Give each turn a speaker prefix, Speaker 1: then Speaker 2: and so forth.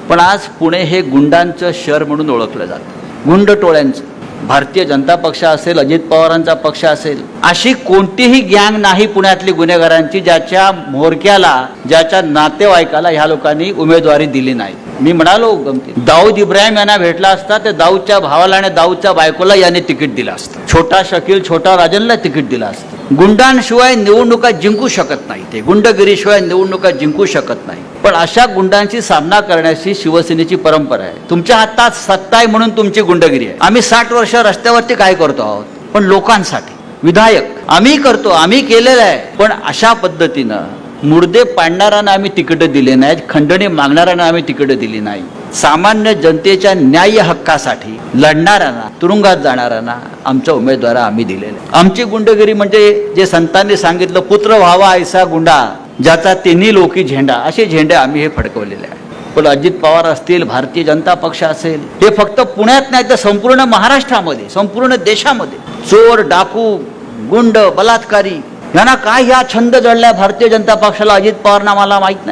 Speaker 1: पण आज पुणे हे गुंडांचं शहर म्हणून ओळखलं जातं. गुंड टोळ्यांचं. भारतीय जनता पक्ष असेल, अजित पवारांचा पक्ष असेल, अशी कोणतीही गँग नाही पुण्यातली गुन्हेगारांची ज्याच्या म्होरक्याला, ज्याच्या नातेवाईकाला ह्या लोकांनी उमेदवारी दिली नाही. मी म्हणालो गमती, दाऊद इब्राहिम यांना भेटला असता तर दाऊदच्या भावाला आणि दाऊदच्या बायकोला यांनी तिकीट दिलं असतं. छोटा शकील, छोटा राजनला तिकीट दिलं असतं. गुंडांशिवाय निवडणुका जिंकू शकत नाही. ते गुंडगिरीशिवाय निवडणुका जिंकू शकत नाही. पण अशा गुंडांशी सामना करण्याची शिवसेनेची परंपरा आहे. तुमच्या हातात सत्ता आहे म्हणून तुमची गुंडगिरी आहे. आम्ही 60 वर्ष रस्त्यावरती काय करतो आहोत, पण लोकांसाठी. विधायक आम्ही करतो, आम्ही केलेलं आहे. पण अशा पद्धतीनं मुर्दे पाडणाऱ्यांना आम्ही तिकीटं दिले नाहीत, खंडणी मागणाऱ्यांना आम्ही तिकीटं दिली नाही. सामान्य जनतेच्या न्याय हक्कासाठी लढणाऱ्यांना, तुरुंगात जाणाऱ्यांना आमच्या उमेदवार आम्ही दिलेले. आमची गुंडगिरी म्हणजे जे संतांनी सांगितलं, पुत्र व्हावा ऐसा गुंडा ज्याचा तिन्ही लोकी झेंडा, असे झेंडे आम्ही हे फडकवलेले आहे. पण अजित पवार असतील, भारतीय जनता पक्ष असेल, हे फक्त पुण्यात नाही तर संपूर्ण महाराष्ट्रामध्ये, संपूर्ण देशामध्ये चोर, डाकू, गुंड, बलात्कारी यांना काय ह्या छंद जडलाय भारतीय जनता पक्षाला, अजित पवारांना मला माहित नाही.